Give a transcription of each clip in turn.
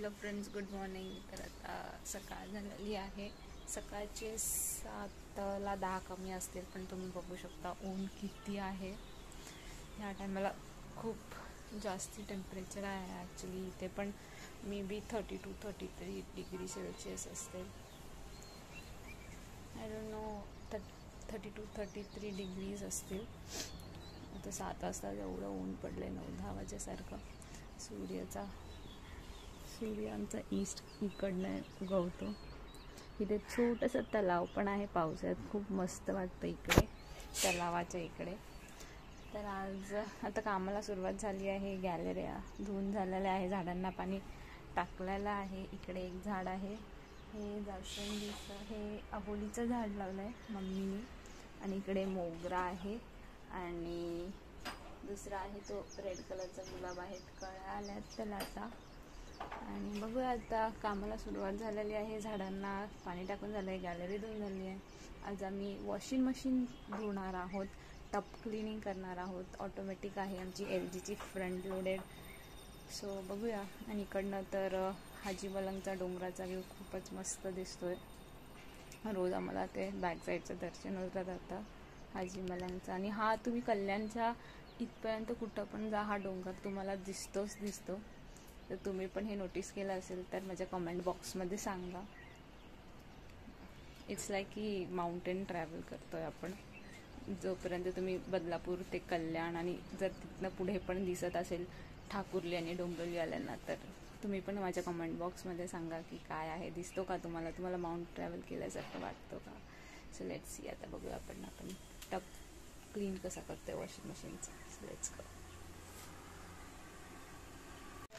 Hello friends, good morning. तर आता सकाळ झालेली आहे. सकाळचे 7:10 कमी असतील, पण तुम्ही बघू शकता ऊन किती आहे. ह्या टायमाला खूप जास्ती टेम्परेचर आहे. ॲक्च्युली इथे पण मे बी 32-33 डिग्री सेल्सिअस असते. आय डोंट नो, 32-33 डिग्रीज असतील. आता 7 वाजता एवढं ऊन पडलं, 9-10 वाजेसारखं. सूर्य आमचा ईस्ट इकडनं उगवतो. इथे छोटंसं तलाव पण आहे. पावसाळ्यात खूप मस्त वाटतं इकडे, तलावाच्या इकडे. तर आज आता कामाला सुरुवात झाली आहे. गॅलऱ्या धुवून झालेल्या आहे, झाडांना पाणी टाकलेलं आहे. इकडे एक झाड आहे, हे जास्वंदीचं, हे अबोलीचं झाड लावलं आहे मम्मीने. आणि इकडे मोगरा आहे आणि दुसरा आहे तो रेड कलरचा गुलाब आहे. कळ्या आल्यात त्याला आता. आणि बघूया, आता कामाला सुरुवात झालेली आहे. झाडांना पाणी टाकून झालं आहे, गॅलरी धुवून झाली आहे. आज आम्ही वॉशिंग मशीन धुणार आहोत, टप क्लिनिंग करणार आहोत. ऑटोमॅटिक आहे आमची, LGची फ्रंट लोडेड. सो बघूया. आणि इकडनं तर हाजी मलंगचा डोंगराचा व्ह्यू खूपच मस्त दिसतोय. रोज आम्हाला ते बॅक साईडचं दर्शन होतं जातं हाजी मलंगचं. आणि हा तुम्ही कल्याणच्या इथपर्यंत कुठं पण जा, हा डोंगर तुम्हाला दिसतोच दिसतो. तर तुम्ही पण हे नोटीस केलं असेल तर माझ्या कमेंट बॉक्समध्ये सांगा. इट्स लाईक की माउंटेन ट्रॅव्हल करतोय आपण. जोपर्यंत तुम्ही बदलापूर ते कल्याण, आणि जर तिथनं पुढे पण दिसत असेल ठाकुर्ली आणि डोंबिवली आल्यांना, तर तुम्ही पण माझ्या कमेंट बॉक्समध्ये सांगा की काय आहे, दिसतो का तुम्हाला माउंट ट्रॅव्हल केल्यासारखं वाटतं का. So let's see. आता बघूया आपण टप क्लीन कसा करतोय वॉशिंग मशीनचा. So let's go.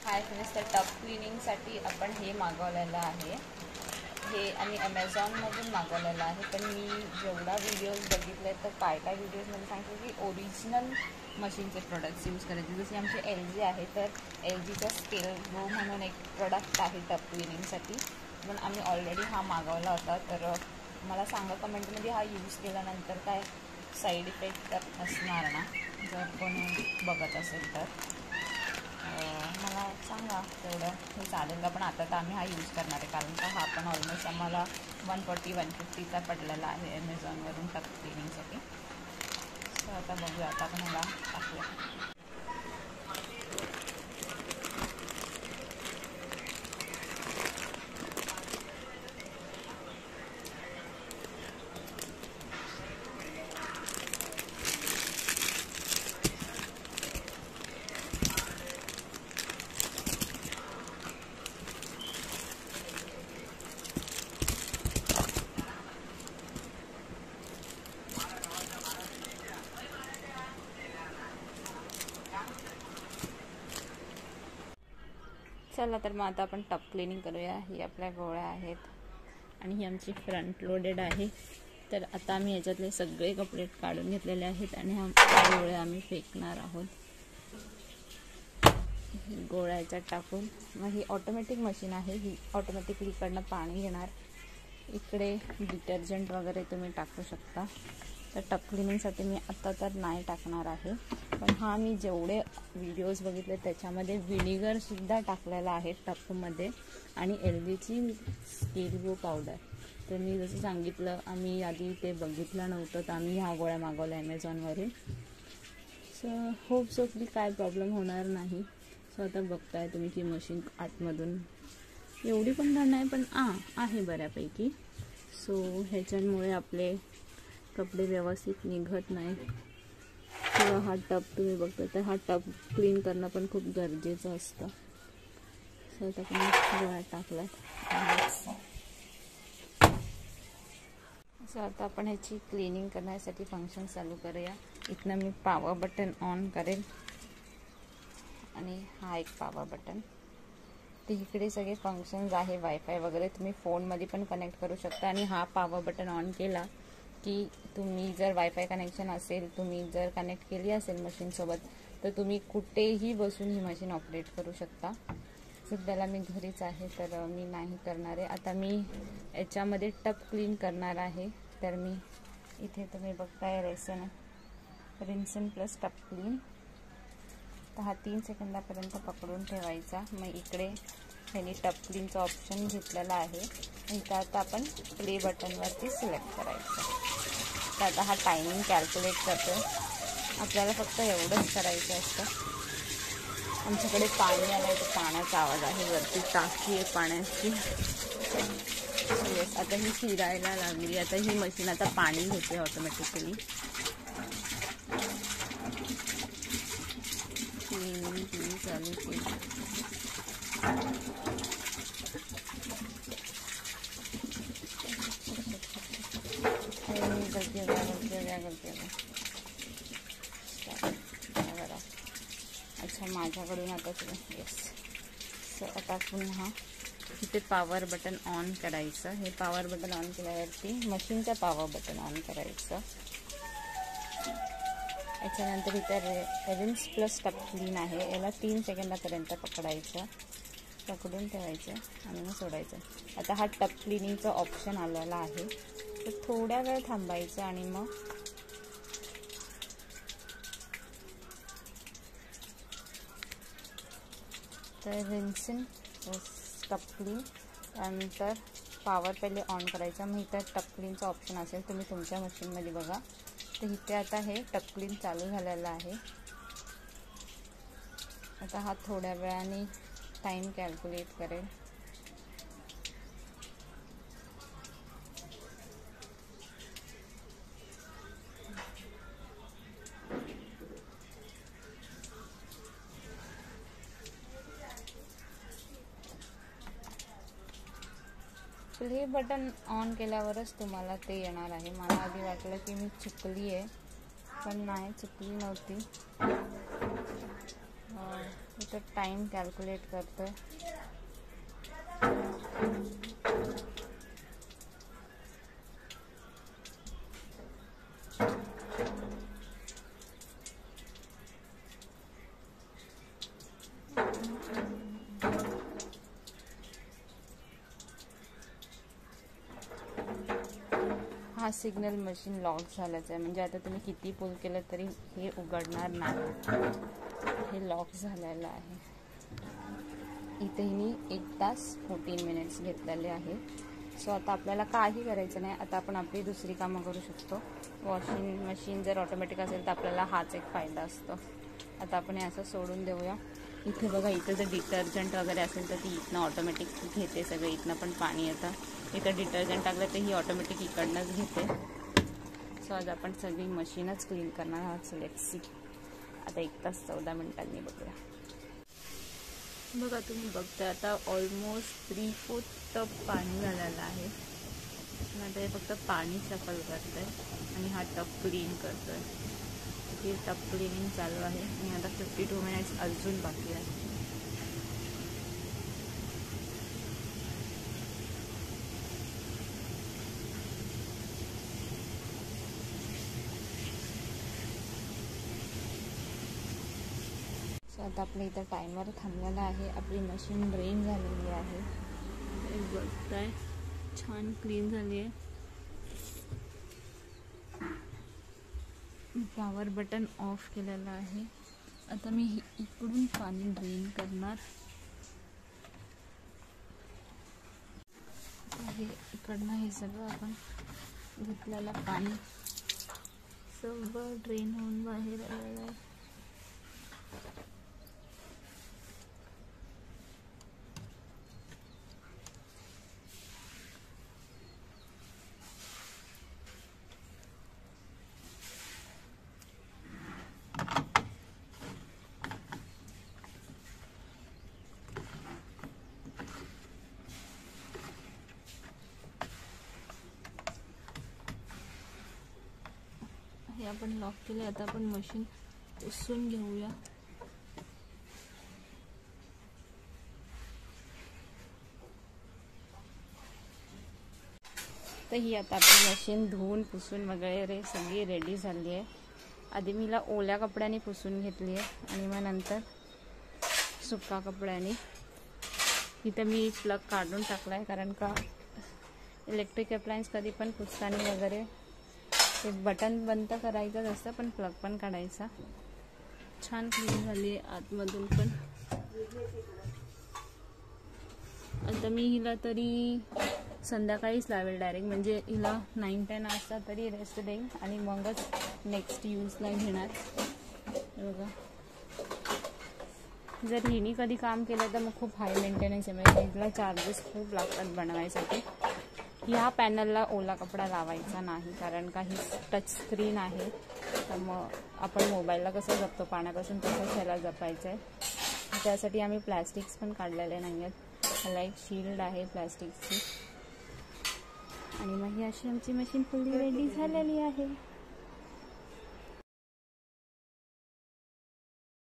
Hi friends, तर टप क्लिनिंगसाठी आपण हे मागवलेलं आहे. हे आम्ही ॲमेझॉनमधून मागवलेलं आहे. पण मी जेवढा व्हिडिओज बघितले तर काय व्हिडिओजमध्ये सांगतो की ओरिजिनल मशीनचे प्रोडक्ट्स यूज करायचे. जसे आमचे LG आहे, तर LGचा स्केल गो म्हणून एक प्रोडक्ट आहे टप क्लिनिंगसाठी. पण आम्ही ऑलरेडी हा मागवला होता. तर मला सांगा कमेंटमध्ये, हा यूज केल्यानंतर काय साईड इफेक्ट तर नसणार ना, जर कोणी बघत असेल तर मला सांगा. तेवढं हे चालेल का. पण आता तर आम्ही हा यूज करणार आहे, कारण का हा पण ऑलमोस्ट आम्हाला 140-150चा पडलेला आहे ॲमेझॉनवरून टप क्लिनिंगसाठी. तर आता बघूया, आता आपण ह्याला टाकूया. चला, तर मग आता आपण टप क्लिनिंग करूया. ही आपल्या गोळ्या आहेत आणि ही आमची फ्रंट लोडेड आहे. तर आता आम्ही याच्यातले सगळे कपडे काढून घेतलेले आहेत आणि ह्या गोळ्या आम्ही फेकणार आहोत गोळ्या याच्यात टाकून. मग ही ऑटोमॅटिक मशीन आहे, ही ऑटोमॅटिकली इकडनं पाणी घेणार. इकडे डिटर्जंट वगैरे तुम्ही टाकू शकता. तर टप क्लिनिंगसाठी मी आता तर नाही टाकणार आहे. पण हा मी जेवढे व्हिडिओज बघितले त्याच्यामध्ये व्हिनेगरसुद्धा टाकलेला आहे टपमध्ये, आणि LGची स्किल ग्लो पावडर. तर मी जसं सांगितलं, आम्ही आधी ते बघितलं नव्हतं, तर आम्ही ह्या गोळ्या मागवल्या ॲमेझॉनवरून. सो होप सो की काय प्रॉब्लेम होणार नाही. सो आता बघताय तुम्ही की मशीन आतमधून एवढी पण घाण नाही, पण आहे बऱ्यापैकी. सो ह्याच्यामुळे आपले कपडे व्यवस्थित निघत नाही. किंवा हा टप तुम्ही बघता, तर हा टप क्लीन करणं पण खूप गरजेचं असतं. सो आता आपण गोळ्या टाकल्यात. सो आता आपण ह्याची क्लिनिंग करण्यासाठी फंक्शन चालू करूया. इथनं मी पॉवर बटन ऑन करेल आणि हा एक पॉवर बटन. ते इकडे सगळे फंक्शन्स आहे, वायफाय वगैरे तुम्ही फोनमध्ये पण कनेक्ट करू शकता. आणि हा पॉवर बटन ऑन केला की तुम्ही जर वायफाय कनेक्शन असेल, तुम्ही जर कनेक्ट केली असेल मशीनसोबत, तर तुम्ही कुठेही बसून ही मशीन ऑपरेट करू शकता. सध्याला मी घरीच आहे, तर मी नाही करणार आहे. आता मी याच्यामध्ये टप क्लीन करणार आहे. तर मी इथे तुम्ही बघताय रिन्सन प्लस टप क्लीन. तर हा 3 सेकंदापर्यंत पकडून ठेवायचा. मग इकडे ह्यानी टप क्लीनचा ऑप्शन घेतलेला आहे आणि त्यात आपण प्ले बटनवरती सिलेक्ट करायचं. तर आता हा टायमिंग कॅल्क्युलेट करतो. आपल्याला फक्त एवढंच करायचं असतं. आमच्याकडे पाणी आलं आहे, तर पाण्याचा आवाज आहे. वरती टाकी आहे पाण्याची. येस, आता ही फिरायला लागली. आता ही मशीन आता पाणी घेते ऑटोमॅटिकली. चालू केली. अच्छा, माझ्याकडून आता येस. सो आता पुन्हा इथे पॉवर बटन ऑन करायचं. हे पॉवर बटन ऑन केल्यावरती मशीनचं पॉवर बटन ऑन करायचं. याच्यानंतर इथे रिन्स प्लस टप क्लीन आहे. याला 3 सेकंदापर्यंत पकडायचं, पकडून ठेवायचं आणि मग सोडायचं. आता हा टप क्लिनिंगचा ऑप्शन आलेला आहे, तर थोड्या वेळ थांबायचं आणि मग तर रिन्सिंग टप क्लीन. त्यानंतर पॉवर पहिले ऑन करायचा. मग इथं टप क्लीनचा ऑप्शन असेल, तुम्ही तुमच्या मशीनमध्ये बघा. तर इथे आता हे टप क्लीन चालू झालेलं आहे. आता हा थोड्या वेळाने टाइम कॅल्क्युलेट करेल. प्ले बटन ऑन केल्यावरच तुम्हाला ते येणार आहे. मला आधी वाटलं की मी चुकली आहे, पण नाही, चुकली नव्हती. इथं टाइम कॅल्क्युलेट करतोय. हा सिग्नल मशीन लॉक झाल्याचं आहे, म्हणजे आता तुम्ही किती पुल केलं तरी हे उघडणार नाही. हे लॉक झालेलं आहे. इथेही मी 1 तास 14 मिनिट्स घेतलेले आहे. सो आता आपल्याला काही करायचं नाही. आता आपण आपली दुसरी कामं करू शकतो. वॉशिंग मशीन जर ऑटोमॅटिक असेल तर आपल्याला हाच एक फायदा असतो. आता आपण हे असं सोडून देऊया. इथे बघा, इथं जर डिटर्जंट वगैरे असेल तर ती इथनं ऑटोमॅटिक घेते सगळं. इथनं पण पाणी येतं. इथं डिटर्जंट टाकलं तर ही ऑटोमॅटिक इकडनंच घेते. सो आज आपण सगळी मशीनच क्लीन करणार आहोत. Let's see. आता 1 तास 14 मिनिटांनी बघूया. बघा, तुम्ही बघताय आता ऑलमोस्ट 3/4 टप पाणी झालेलं आहे. आता हे फक्त पाणी शफल करतंय आणि हा टप क्लीन करतोय. हे टप क्लिनिंग चालू आहे आणि आता 52 मिनिट्स अजून बाकी आहे. आता आपल्या इथं टायमर थांबलेला आहे. आपली मशीन ड्रेन झालेली आहे. बघताय, छान क्लीन झाली आहे. पॉवर बटन ऑफ केलेलं आहे. आता मी इकडून पाणी ड्रेन करणार. इकडनं हे सगळं आपण घेतलेलं पाणी सगळं ड्रेन होऊन बाहेर आलेलं आहे. हे आपण लॉक केले. आता आपण मशीन पुसून घेऊया. तर ही आता आपली मशीन धुवून पुसून वगैरे सगळी रेडी झाली आहे. आधी मी ओल्या कपड्याने पुसून घेतली आहे आणि मग नंतर सुका कपड्याने. इथं मी प्लग काढून टाकला आहे, कारण का इलेक्ट्रिक अप्लायन्स कधी पण पुसताना वगैरे ते बटन बंद करायचं असतं, पण प्लग पण काढायचा. छान क्लीन झाली आहे आतमधून पण. आता मी हिला तरी संध्याकाळीच लावेल डायरेक्ट, म्हणजे हिला 9-10 वाजता तरी रेस्ट देईन आणि मगच नेक्स्ट यूजला घेणार. बघा, जर हिने कधी काम केलं तर मग खूप हाय मेंटेनन्स आहे, म्हणजे हिला चार्जेस खूप लागतात बनवायसाठी. ह्या पॅनलला ओला कपडा लावायचा नाही, कारण का ही टच स्क्रीन आहे, तर मग आपण मोबाईलला कसं जपतो पाण्यापासून तसंच ह्याला जपायचं आहे. त्यासाठी आम्ही प्लॅस्टिक्स पण काढलेले नाही आहेत. ह्याला एक शील्ड आहे प्लॅस्टिकची. आणि मग ही अशी आमची मशीन फुल्ली रेडी झालेली आहे.